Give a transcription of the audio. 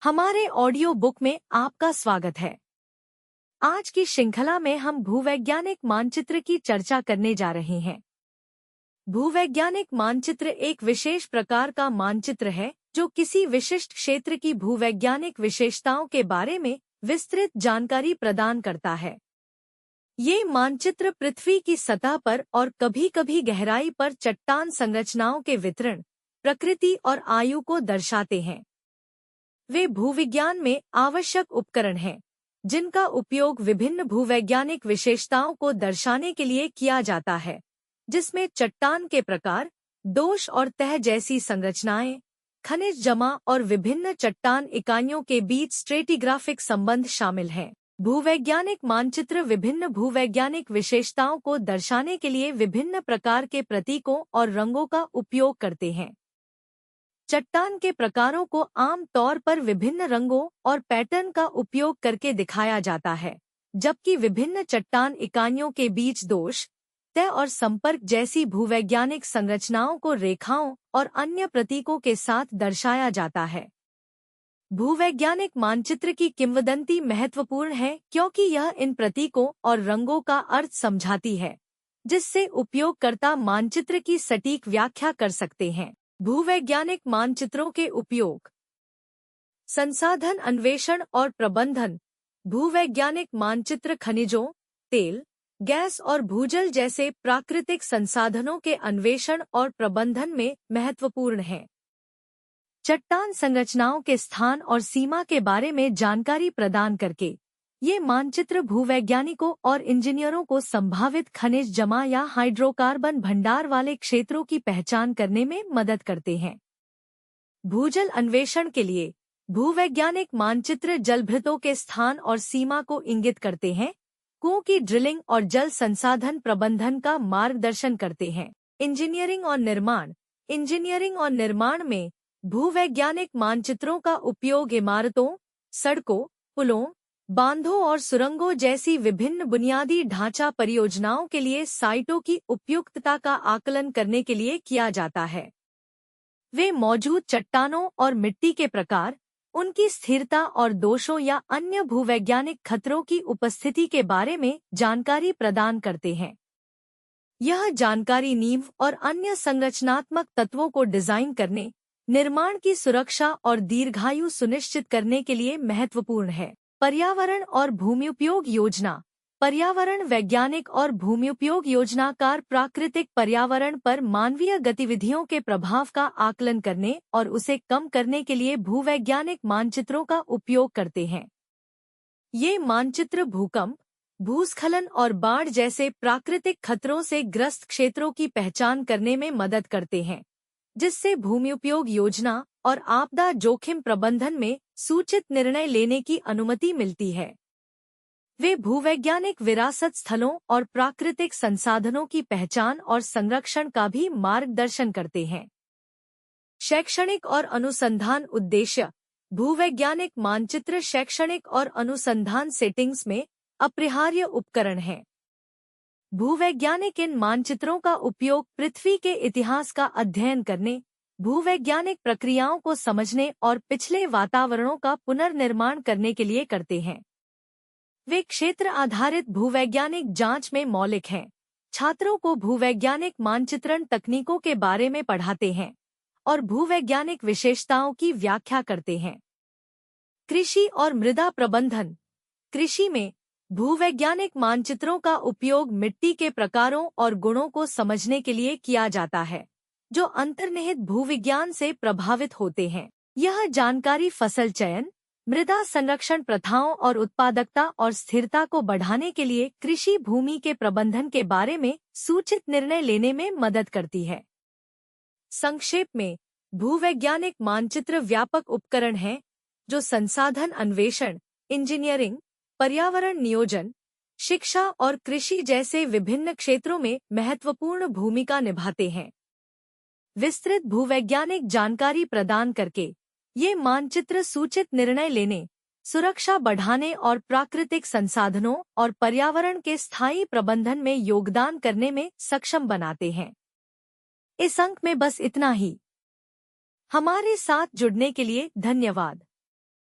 हमारे audio book में आपका स्वागत है। आज की श्रृंखला में हम भूवैज्ञानिक मानचित्र की चर्चा करने जा रहे हैं। भूवैज्ञानिक मानचित्र एक विशेष प्रकार का मानचित्र है जो किसी विशिष्ट क्षेत्र की भूवैज्ञानिक विशेषताओं के बारे में विस्तृत जानकारी प्रदान करता है। ये मानचित्र पृथ्वी की सतह पर और कभी-कभी गहराई पर चट्टान संरचनाओं के वितरण, प्रकृति और आयु को दर्शाते हैं। वे भूविज्ञान में आवश्यक उपकरण हैं, जिनका उपयोग विभिन्न भूवैज्ञानिक विशेषताओं को दर्शाने के लिए किया जाता है, जिसमें चट्टान के प्रकार, दोष और तह जैसी संरचनाएं, खनिज जमा और विभिन्न चट्टान इकाइयों के बीच स्ट्रेटिग्राफिक संबंध शामिल हैं। भूवैज्ञानिक मानचित्र विभिन्न भूवैज्ञानिक विशेषताओं को दर्शाने के लिए विभिन्न प्रकार के प्रतीकों और रंगों का उपयोग करते हैं। चट्टान के प्रकारों को आम तौर पर विभिन्न रंगों और पैटर्न का उपयोग करके दिखाया जाता है, जबकि विभिन्न चट्टान इकाइयों के बीच दोष, तह और संपर्क जैसी भूवैज्ञानिक संरचनाओं को रेखाओं और अन्य प्रतीकों के साथ दर्शाया जाता है। भूवैज्ञानिक मानचित्र की किंवदंती महत्वपूर्ण है क्योंकि यह इन प्रतीकों और रंगों का अर्थ समझाती है, जिससे उपयोगकर्ता मानचित्र की सटीक व्याख्या कर सकते हैं। भूवैज्ञानिक मानचित्रों के उपयोग। संसाधन अन्वेषण और प्रबंधन। भूवैज्ञानिक मानचित्र खनिजों, तेल, गैस और भूजल जैसे प्राकृतिक संसाधनों के अन्वेषण और प्रबंधन में महत्वपूर्ण हैं। चट्टान संरचनाओं के स्थान और सीमा के बारे में जानकारी प्रदान करके ये मानचित्र भूवैज्ञानिकों और इंजीनियरों को संभावित खनिज जमा या हाइड्रोकार्बन भंडार वाले क्षेत्रों की पहचान करने में मदद करते हैं। भूजल अन्वेषण के लिए भूवैज्ञानिक मानचित्र जलभृतों के स्थान और सीमा को इंगित करते हैं, कुओं की ड्रिलिंग और जल संसाधन प्रबंधन का मार्गदर्शन करते हैं। इंजीनियरिंग और निर्माण। इंजीनियरिंग और निर्माण में भूवैज्ञानिक मानचित्रों का उपयोग इमारतों, सड़कों, पुलों, बांधों और सुरंगों जैसी विभिन्न बुनियादी ढांचा परियोजनाओं के लिए साइटों की उपयुक्तता का आकलन करने के लिए किया जाता है। वे मौजूद चट्टानों और मिट्टी के प्रकार, उनकी स्थिरता और दोषों या अन्य भूवैज्ञानिक खतरों की उपस्थिति के बारे में जानकारी प्रदान करते हैं। यह जानकारी नींव और अन्य संरचनात्मक तत्वों को डिजाइन करने, निर्माण की सुरक्षा और दीर्घायु सुनिश्चित करने के लिए महत्वपूर्ण है। पर्यावरण और भूम्युपयोग योजना। पर्यावरण वैज्ञानिक और भूम्युपयोग योजनाकार प्राकृतिक पर्यावरण पर मानवीय गतिविधियों के प्रभाव का आकलन करने और उसे कम करने के लिए भूवैज्ञानिक मानचित्रों का उपयोग करते हैं। ये मानचित्र भूकंप, भूस्खलन और बाढ़ जैसे प्राकृतिक खतरों से ग्रस्त क्षेत्रों की पहचान करने में मदद करते हैं, जिससे भूम्युपयोग योजना और आपदा जोखिम प्रबंधन में सूचित निर्णय लेने की अनुमति मिलती है। वे भूवैज्ञानिक विरासत स्थलों और प्राकृतिक संसाधनों की पहचान और संरक्षण का भी मार्गदर्शन करते हैं। शैक्षणिक और अनुसंधान उद्देश्य। भूवैज्ञानिक मानचित्र शैक्षणिक और अनुसंधान सेटिंग्स में अपरिहार्य उपकरण हैं। भूवैज्ञानिक इन मानचित्रों का उपयोग पृथ्वी के इतिहास का अध्ययन करने, भूवैज्ञानिक प्रक्रियाओं को समझने और पिछले वातावरणों का पुनर्निर्माण करने के लिए करते हैं। वे क्षेत्र आधारित भूवैज्ञानिक जांच में मौलिक हैं। छात्रों को भूवैज्ञानिक मानचित्रण तकनीकों के बारे में पढ़ाते हैं और भूवैज्ञानिक विशेषताओं की व्याख्या करते हैं। कृषि और मृदा प्रबंधन। कृषि में भूवैज्ञानिक मानचित्रों का उपयोग मिट्टी के प्रकारों और गुणों को समझने के लिए किया जाता है, जो अंतर्निहित भूविज्ञान से प्रभावित होते हैं। यह जानकारी फसल चयन, मृदा संरक्षण प्रथाओं और उत्पादकता और स्थिरता को बढ़ाने के लिए कृषि भूमि के प्रबंधन के बारे में सूचित निर्णय लेने में मदद करती है। संक्षेप में, भूवैज्ञानिक मानचित्र व्यापक उपकरण हैं जो संसाधन अन्वेषण, इंजीनियरिंग, पर्यावरण नियोजन, शिक्षा और कृषि जैसे विभिन्न क्षेत्रों में महत्वपूर्ण भूमिका निभाते हैं। विस्तृत भूवैज्ञानिक जानकारी प्रदान करके ये मानचित्र सूचित निर्णय लेने, सुरक्षा बढ़ाने और प्राकृतिक संसाधनों और पर्यावरण के स्थायी प्रबंधन में योगदान करने में सक्षम बनाते हैं। इस अंक में बस इतना ही। हमारे साथ जुड़ने के लिए धन्यवाद।